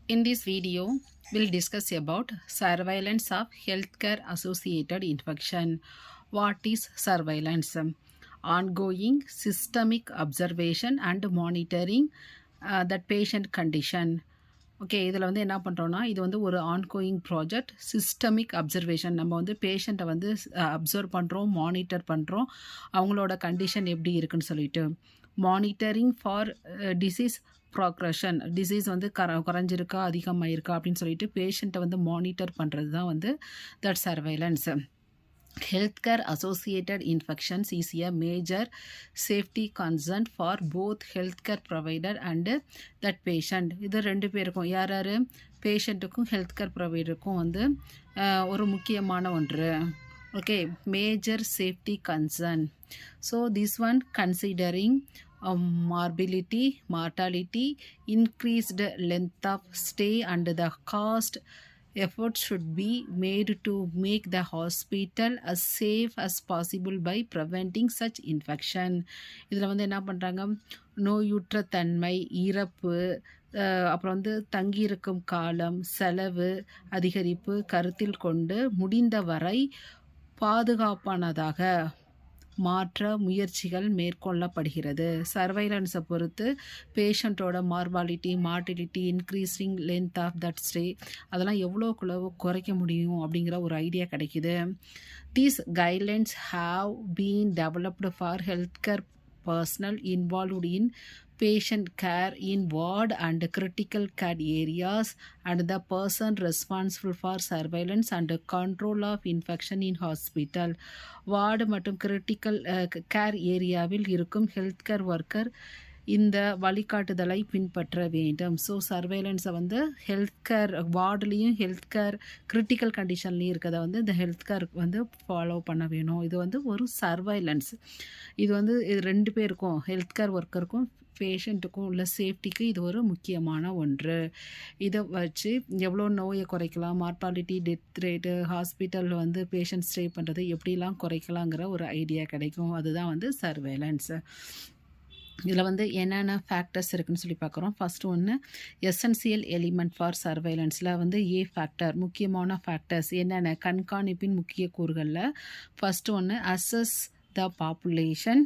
In this video, we'll discuss about surveillance of healthcare associated infection. What is surveillance? Ongoing systemic observation and monitoring that patient condition. Okay இதில் வந்து என்ன பண்ணுறோன்னா இது வந்து ஒரு ongoing project systemic observation. நம்ம வந்து பேஷண்ட்டை வந்து அப்சர்வ் பண்ணுறோம், மானிட்டர் பண்ணுறோம், அவங்களோட கண்டிஷன் எப்படி இருக்குன்னு சொல்லிட்டு. Monitoring for disease progression, disease வந்து குறைஞ்சிருக்கா அதிகமாயிருக்கா அப்படின்னு சொல்லிட்டு பேஷண்ட்டை வந்து மானிட்டர் பண்ணுறது தான் வந்து that surveillance. Healthcare associated infections is a major safety concern for both healthcare provider and that patient. இது ரெண்டு பேருக்கும் யார் யார் பேஷண்ட்டுக்கும் ஹெல்த்கேர் ப்ரொவைடருக்கும் வந்து ஒரு முக்கியமான ஒன்று. Okay, major safety concern. So this one considering morbidity, mortality, increased length of stay and the cost. Effort should be made to make the hospital as safe as possible by preventing such infection. இதில் வந்து என்ன பண்ணுறாங்க, நோயுற்ற தன்மை, இறப்பு, அப்புறம் வந்து தங்கியிருக்கும் காலம், செலவு அதிகரிப்பு கருத்தில் கொண்டு முடிந்தவரை பாதுகாப்பானதாக மாற்ற முயற்சிகள் மேற்கொள்ளப்படுகிறது. சர்வைலன்ஸை பொறுத்து பேஷண்ட்டோட morbidity, mortality, increasing length of that stay அதெல்லாம் எவ்வளோக்குள்ளவோ குறைக்க முடியும் அப்படிங்கிற ஒரு ஐடியா கிடைக்கிது. These guidelines have been developed for healthcare personnel involved in patient care in ward and critical care areas and the person responsible for surveillance and control of infection in hospital. ward மற்றும் critical care ஏரியாவில் இருக்கும் healthcare worker இந்த வழிகாட்டுதலை பின்பற்ற வேண்டும். So சர்வேலன்ஸை வந்து healthcare வார்டுலேயும் healthcare critical கண்டிஷன்லேயும் இருக்கிறத வந்து இந்த ஹெல்த்கேர் வந்து ஃபாலோ பண்ண வேணும். இது வந்து ஒரு சர்வைலன்ஸ். இது வந்து இது ரெண்டு பேருக்கும் ஹெல்த்கேர் ஒர்க்கருக்கும் பேஷண்ட்டுக்கும் உள்ள சேஃப்டிக்கு இது ஒரு முக்கியமான ஒன்று. இதை வச்சு எவ்வளோ நோயை குறைக்கலாம், மார்டாலிட்டி, டெத் ரேட்டு, ஹாஸ்பிட்டலில் வந்து பேஷண்ட் ஸ்டே பண்ணுறது எப்படிலாம் குறைக்கலாங்கிற ஒரு ஐடியா கிடைக்கும். அதுதான் வந்து சர்வேலன்ஸ். இதில் வந்து என்னென்ன ஃபேக்டர்ஸ் இருக்குதுன்னு சொல்லி பார்க்குறோம். ஃபஸ்ட்டு ஒன்று எசென்சியல் எலிமெண்ட் ஃபார் சர்வைலன்ஸில் வந்து ஏ ஃபேக்டர், முக்கியமான ஃபேக்டர்ஸ் என்னென்ன கண்காணிப்பின் முக்கிய கூறுகளில் ஃபஸ்ட்டு ஒன்று அசஸ் த பாப்புலேஷன்,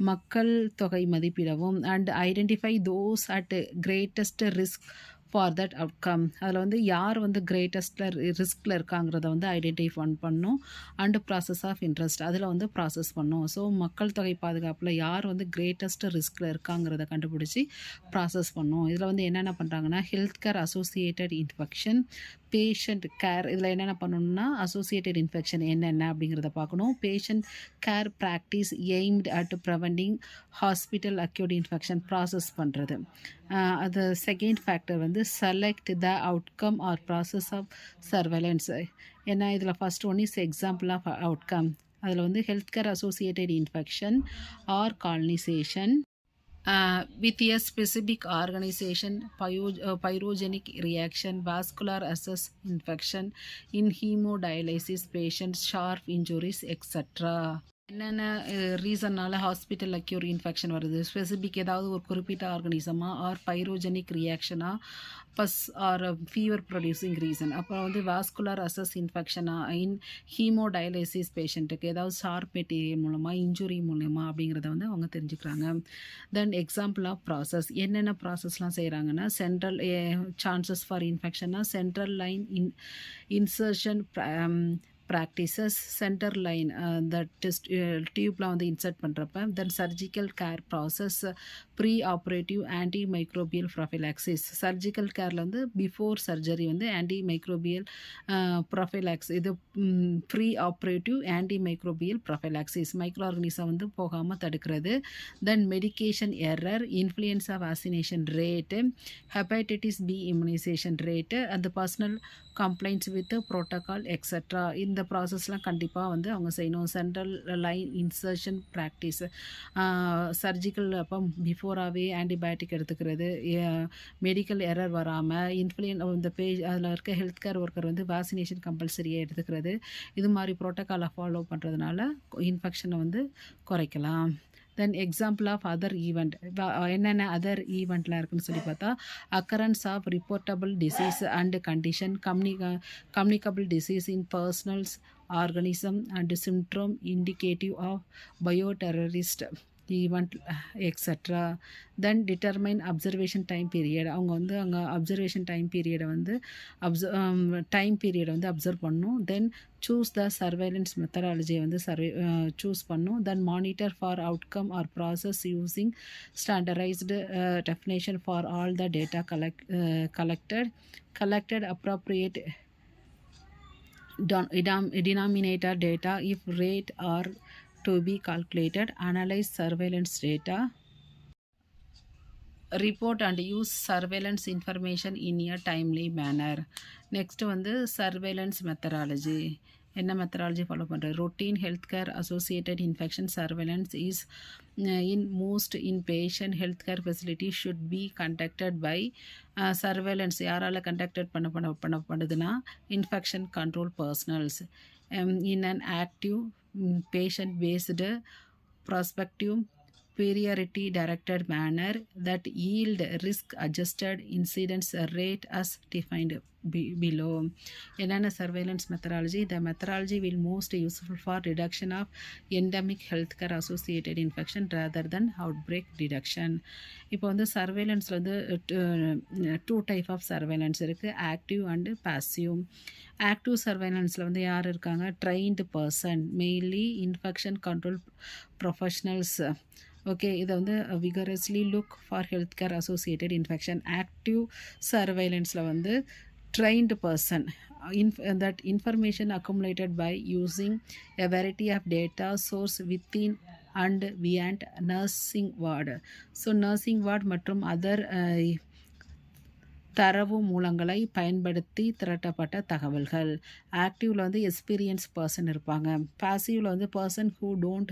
மக்கள் தொகை மதிப்பிடவும், and identify those at greatest risk for that outcome. அதில் வந்து யார் வந்து கிரேட்டஸ்ட்டில் ரிஸ்கில் இருக்காங்கிறத வந்து ஐடென்டிஃபை பண்ணும். அண்டு ப்ராசஸ் ஆஃப் இன்ட்ரெஸ்ட் அதில் வந்து ப்ராசஸ் பண்ணும். ஸோ மக்கள் தொகை பாதுகாப்பில் யார் வந்து கிரேட்டஸ்ட் ரிஸ்கில் இருக்காங்கிறத கண்டுபிடிச்சி ப்ராசஸ் பண்ணும். இதில் வந்து என்னென்ன பண்ணுறாங்கன்னா health care associated infection, patient care இதில் என்னென்ன பண்ணணும்னா அசோசியேட்டட் இன்ஃபெக்ஷன் என்னென்ன அப்படிங்கிறத பார்க்கணும். Patient care practice aimed at preventing hospital acute infection process பண்ணுறது. அது செகண்ட் ஃபேக்டர் வந்து select the outcome or process of surveillance. ஏன்னா இதில் first one is example of outcome. அதில் வந்து health care associated infection or colonisation with a specific organization, pyrogenic reaction, vascular access infection in hemodialysis patients, sharp injuries, etc. என்னென்ன ரீசன்னால் hospital acquire infection வருது, specific ஏதாவது ஒரு குறிப்பிட்ட ஆர்கனிசமாக, or pyrogenic ரியாக்ஷனாக, pus or fever producing reason. அப்புறம் வந்து வாஸ்குலர் அசஸ் இன்ஃபெக்ஷனாக இன் ஹீமோடயாலிசிஸ் பேஷண்ட்டுக்கு ஏதாவது ஷார்ப் மெட்டீரியல் மூலமாக, இன்ஜுரி மூலமாக அப்படிங்கிறத வந்து அவங்க தெரிஞ்சுக்கிறாங்க. தென் எக்ஸாம்பிள் ஆஃப் ப்ராசஸ் என்னென்ன ப்ராசஸ்லாம் செய்கிறாங்கன்னா சென்ட்ரல் சான்சஸ் ஃபார் இன்ஃபெக்ஷனாக central line insertion practices, centre line இந்த டெஸ்ட் டியூப்லாம் வந்து இன்சர்ட் பண்ணுறப்ப, then surgical care process, preoperative antimicrobial prophylaxis. Surgical கேரில் வந்து பிஃபோர் சர்ஜரி வந்து ஆன்டி மைக்ரோபியல் ப்ரொஃபைலாக்ஸ், இது preoperative antimicrobial prophylaxis, microorganism வந்து போகாமல் தடுக்கிறது. Then medication error, influenza vaccination rate, hepatitis B immunisation rate, அந்த personnel complaints with protocol extra. இந்த ப்ராசஸ்லாம் கண்டிப்பாக வந்து அவங்க செய்யணும். Central line insertion practice, surgical அப்போ பிஃபோராகவே ஆன்டிபயோட்டிக் எடுத்துக்கிறது, மெடிக்கல் எரர் வராமல், இந்த அதில் இருக்க ஹெல்த் கேர் ஒர்க்கர் வந்து வேக்சினேஷன் கம்பல்சரியாக எடுத்துக்கிறது. இது மாதிரி ப்ரோட்டோகாலை ஃபாலோ பண்ணுறதுனால இன்ஃபெக்ஷனை வந்து குறைக்கலாம். Then example of other event என்னென்ன அதர் ஈவெண்ட்லாம் இருக்குன்னு சொல்லி பார்த்தா occurrence of reportable disease and condition communicable disease in personnels organism and symptom indicative of bioterrorist event etc. Then determine observation time period. அவங்க வந்து அங்கே அப்சர்வேஷன் டைம் பீரியடை வந்து observe பண்ணும். தென் சூஸ் த சர்வைலன்ஸ் மெத்தடாலஜியை வந்து சூஸ் பண்ணும். Then monitor for outcome or process using standardised definition for all the data collected appropriate denominator data if rate are to be calculated, analyze surveillance data, report and use surveillance information in a timely manner. Next வந்து surveillance methodology. என்ன methodology follow பண்ணுறது? Routine health care associated infection surveillance is in most inpatient health care facility should be conducted by surveillance. யாரால் conducted பண்ணப்படுதுன்னா infection control personnels in an active patient based prospective priority directed manner that yield risk adjusted incidence rate as defined below. என்னென்ன surveillance methodology? the methodology will most useful for reduction of endemic healthcare associated infection rather than outbreak reduction. இப்போ வந்து சர்வேலன்ஸில் வந்து two type of surveillance இருக்குது, active and passive. Active சர்வேலன்ஸில் வந்து யார் இருக்காங்க? Trained person, mainly infection control professionals. Okay, இதை வந்து vigorously look for health care associated infection. Active சர்வேலன்ஸில் வந்து trained person that information accumulated by using a variety of data source within and beyond nursing ward. So nursing ward மற்றும் other தரவு மூலங்களை பயன்படுத்தி திரட்டப்பட்ட தகவல்கள். ஆக்டிவில் வந்து எக்ஸ்பீரியன்ஸ் பர்சன் இருப்பாங்க. பாசிவில் வந்து person who don't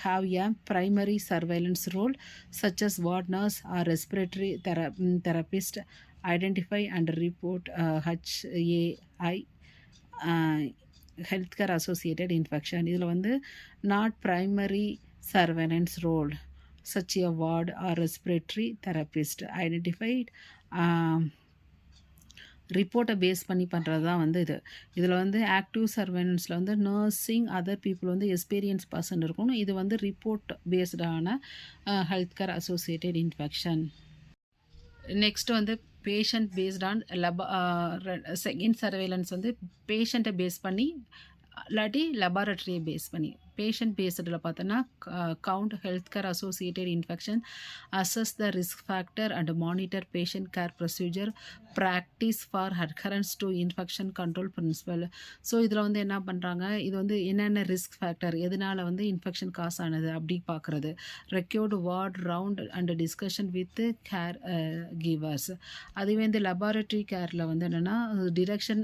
have a primary surveillance role such as ward nurse or respiratory therapist identify and report HAI healthcare associated infection. இதில் வந்து not primary surveillance role such a ward or respiratory therapist identified ரிப்போர்ட்டை base பண்ணி பண்ணுறது தான் வந்து இதில் வந்து active சர்வேலன்ஸில் வந்து நர்சிங் அதர் பீப்புள் வந்து எக்ஸ்பீரியன்ஸ் பர்சன் இருக்கணும். இது வந்து ரிப்போர்ட் பேஸ்டான health care associated infection. Next வந்து patient based on second surveillance வந்து பேஷண்ட்டை பேஸ் பண்ணி இல்லாட்டி லெபார்ட்டரியை பேஸ் பண்ணி. பேஷண்ட் பேஸ்டில் பார்த்தோன்னா count health care associated infection, assess the risk factor and monitor patient care procedure, practice for adherence to infection control principle. So இதில் வந்து என்ன பண்ணுறாங்க, இது வந்து என்னென்ன ரிஸ்க் ஃபேக்டர், எதனால் வந்து இன்ஃபெக்ஷன் காஸ் ஆனது அப்படி பார்க்குறது. Required ward round and discussion with caregivers. அதுவே இந்த லெபார்ட்டரி கேரில் வந்து என்னென்னா detection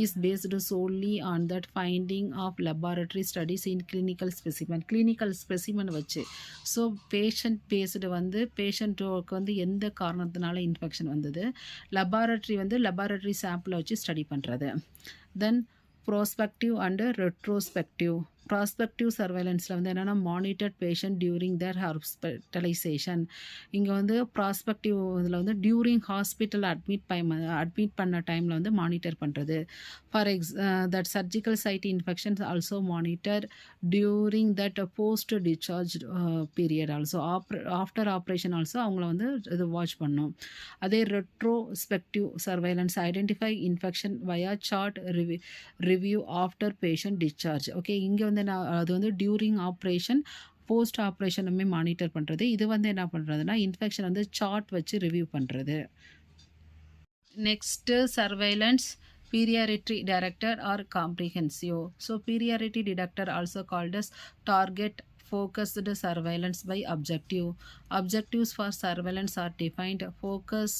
is based solely on that finding of laboratory studies in clinical specimen வச்சு. ஸோ பேஷண்ட் பேஸ்டு வந்து பேஷண்ட்டுக்கு வந்து எந்த காரணத்தினால இன்ஃபெக்ஷன் வந்தது, லெபார்ட்டரி வந்து லெபார்ட்டரி சாம்பிளை வச்சு ஸ்டடி பண்ணுறது. தென் ப்ரோஸ்பெக்டிவ் அண்டு ரெட்ரோஸ்பெக்டிவ். ப்ராஸ்பெக்டிவ் சர்வேலன்ஸில் வந்து என்னென்னா மானிட்டர்ட் பேஷண்ட் டியூரிங் தர் ஹாஸ்பிட்டலைசேஷன். இங்கே வந்து ப்ராஸ்பெக்டிவ் இதில் வந்து டியூரிங் ஹாஸ்பிட்டல் அட்மிட் பண்ண டைமில் வந்து மானிட்டர் பண்ணுறது. For that surgical site infections also monitor during that post discharge period also. After operation also அவங்கள வந்து இது வாட்ச் பண்ணோம். அதே retrospective surveillance identify infection via chart review after patient discharge. Okay, இங்கே வந்து அது வந்து டியூரிங் ஆப்ரேஷன் போஸ்ட் ஆப்ரேஷனுமே மானிட்டர் பண்ணுறது. இது வந்து என்ன பண்ணுறதுனா இன்ஃபெக்ஷன் வந்து சார்ட் வச்சு ரிவ்யூ பண்ணுறது. Next surveillance superiority director or comprehensive. So superiority director also called as target focused surveillance by objective. Objectives for surveillance are defined. Focus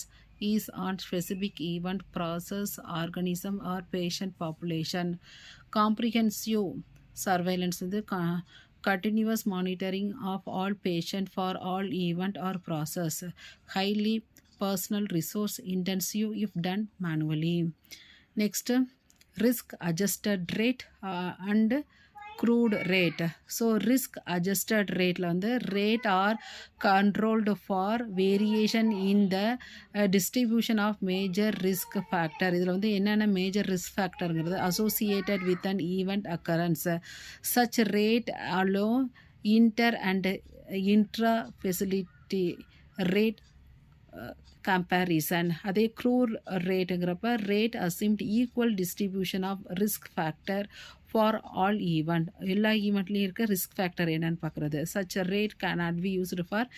is on specific event, process, organism or patient population. Comprehensive surveillance is the continuous monitoring of all patient for all event or process. Highly personal resource intensive if done manually. Next, risk adjusted rate and crude rate. So risk adjusted rateல வந்து rate are controlled for variation in the distribution of major risk factor. இதில் வந்து என்னென்ன major risk factorங்கிறது associated with an event occurrence. Such rate allow inter and intra facility rate comparison. அதே crude ரேட்டுங்கிறப்ப rate assumed equal distribution of risk factor for all event. எல்லா ஈவெண்ட்லேயும் இருக்க risk factor என்னன்னு பார்க்குறது. Such rate cannot be used for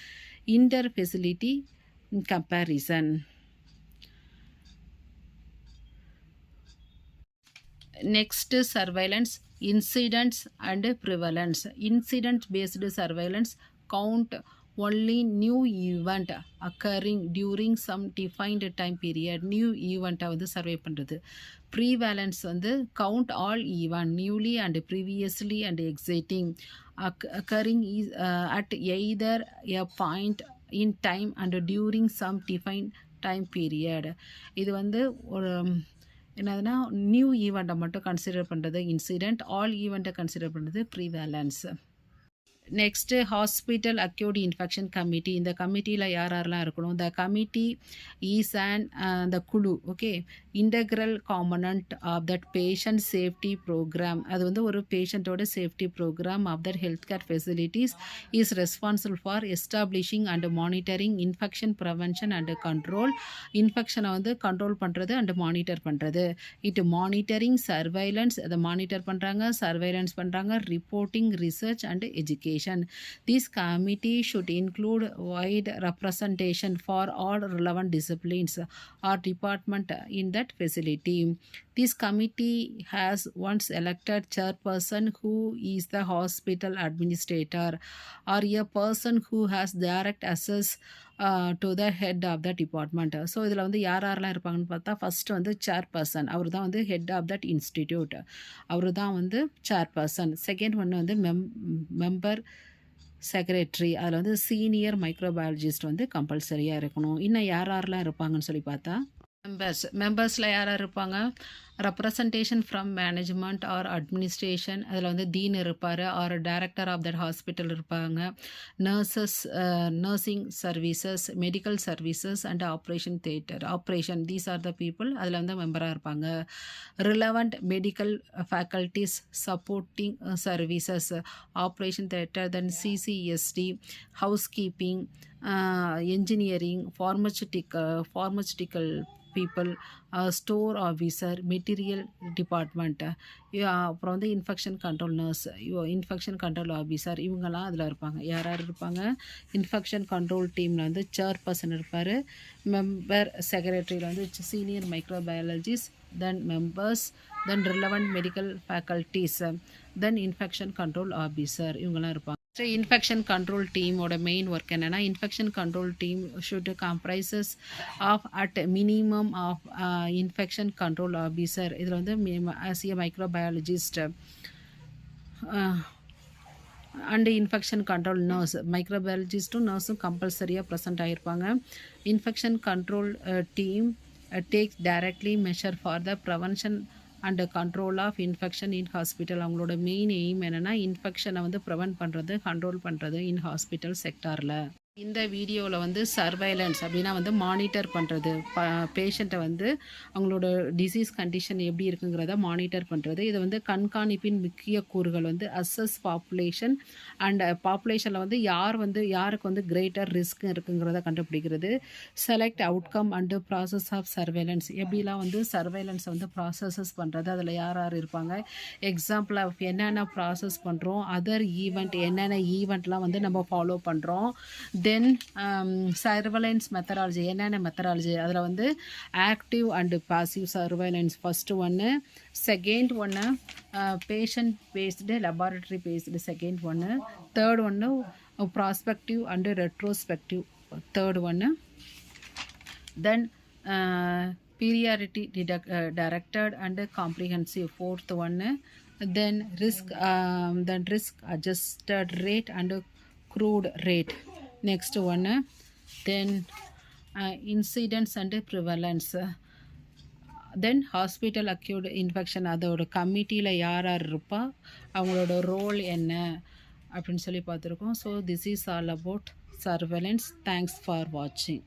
inter facility comparison. Next, surveillance, incidents and prevalence. Incident based surveillance count only new event occurring during some defined time period. New event வந்து survey பண்ணுறது. Prevalence வந்து count all event newly and previously and existing occurring at either a point in time and during some defined time period. இது வந்து ஒரு என்னதுன்னா new ஈவெண்ட்டை மட்டும் consider பண்ணுறது இன்சிடெண்ட், ஆல் ஈவெண்ட்டை கன்சிடர் பண்ணுறது prevalence. Next hospital acute infection committee. இந்த கமிட்டியில் யாரெல்லாம் இருக்கணும்? The committee is and the குழு, okay, integral component of that patient safety programme. அது வந்து ஒரு பேஷண்ட்டோட safety programme of that health care facilities is responsible for establishing and monitoring infection prevention and control. இன்ஃபெக்ஷனை வந்து கண்ட்ரோல் பண்ணுறது and monitor பண்ணுறது. Monitoring surveillance, அதை மானிட்டர் பண்ணுறாங்க, சர்வைலன்ஸ் பண்ணுறாங்க, reporting, research and education. This committee should include wide representation for all relevant disciplines or department in that facility. This committee has once elected chairperson who is the hospital administrator or a person who has direct access to the head of the department. So இதில் வந்து யாரெல்லாம் இருப்பாங்கன்னு பார்த்தா first வந்து chairperson, அவர் தான் வந்து head of that institute, அவர் தான் வந்து சேர்பர்சன். செகண்ட் ஒன்று வந்து மெம்பர் செக்ரட்டரி, அதில் வந்து சீனியர் மைக்ரோபயாலஜிஸ்ட் வந்து கம்பல்சரியாக இருக்கணும். இன்னும் யாரெல்லாம் இருப்பாங்கன்னு சொல்லி பார்த்தா மெம்பர்ஸில் யார் இருப்பாங்க? Representation from management or administration, அதில் வந்து டீன் இருப்பார் or director of that hospital இருப்பாங்க. Nurses, nursing services, medical services and operation theatre operation, these are the people அதில் வந்து மெம்பராக இருப்பாங்க. Relevant medical faculties supporting services, operation theatre, then CCSD, housekeeping, engineering, pharmaceutical people, store officer, material department, அப்புறம் வந்து infection control nurse, infection control officer, இவங்கெல்லாம் அதில் இருப்பாங்க. யார் யார் இருப்பாங்க? இன்ஃபெக்ஷன் கண்ட்ரோல் டீமில் வந்து சேர்பர்சன் இருப்பார், மெம்பர் செக்ரட்டரியில் வந்து senior microbiologist, then members, then relevant medical faculties, then infection control officer, இவங்கெல்லாம் இருப்பாங்க. இன்ஃபெக்ஷன் கண்ட்ரோல் டீமோட மெயின் ஒர்க் என்னென்னா, infection control team should comprises of at minimum of infection control officer, இதில் வந்து ஆசிய microbiologist and infection control nurse, மைக்ரோபயாலஜிஸ்ட்டும் நர்ஸும் கம்பல்சரியாக ப்ரெசென்ட் ஆகிருப்பாங்க. Infection control team takes directly measure for the prevention and control of infection in hospital. அவங்களோட main aim என்னென்னா இன்ஃபெக்ஷனை வந்து ப்ரிவென்ட் பண்ணுறது, கண்ட்ரோல் பண்ணுறது இன் ஹாஸ்பிட்டல் செக்டாரில். இந்த வீடியோவில் வந்து சர்வைலன்ஸ் அப்படின்னா வந்து மானிட்டர் பண்ணுறது, பேஷண்ட்டை வந்து அவங்களோட டிசீஸ் கண்டிஷன் எப்படி இருக்குங்கிறத மானிட்டர் பண்ணுறது. இது வந்து கண்காணிப்பின் முக்கிய கூறுகள் வந்து அசஸ் பாப்புலேஷன் அண்ட் பாப்புலேஷனில் வந்து யாருக்கு வந்து கிரேட்டர் ரிஸ்க் இருக்குங்கிறத கண்டுபிடிக்கிறது. Select outcome and process of surveillance, எப்படிலாம் வந்து சர்வைலன்ஸை வந்து ப்ராசஸஸ் பண்ணுறது, அதில் யார் யார் இருப்பாங்க, எக்ஸாம்பிள் ஆஃப் என்னென்ன ப்ராசஸ் பண்ணுறோம், அதர் ஈவெண்ட் என்னென்ன ஈவெண்ட்லாம் வந்து நம்ம ஃபாலோ பண்ணுறோம். தென் சர்வைலன்ஸ் மெத்தடாலஜி, என்னென்ன மெத்தடாலஜி, அதில் வந்து active and passive surveillance first ஒன்று, செகண்ட் ஒன்று patient based laboratory based second ஒன்று, தேர்ட் ஒன்று ப்ராஸ்பெக்டிவ் அண்டு ரெட்ரோஸ்பெக்டிவ் தேர்ட் ஒன்று, then priority directed and comprehensive fourth ஒன்று, then risk adjusted rate and crude rate next one, then incidence and prevalence, then hospital acute infection அதோட கமிட்டியில் யார் யார் இருப்பா, அவங்களோட ரோல் என்ன அப்படின்னு சொல்லி பார்த்துருக்கோம். So this is all about surveillance. Thanks for வாட்சிங்.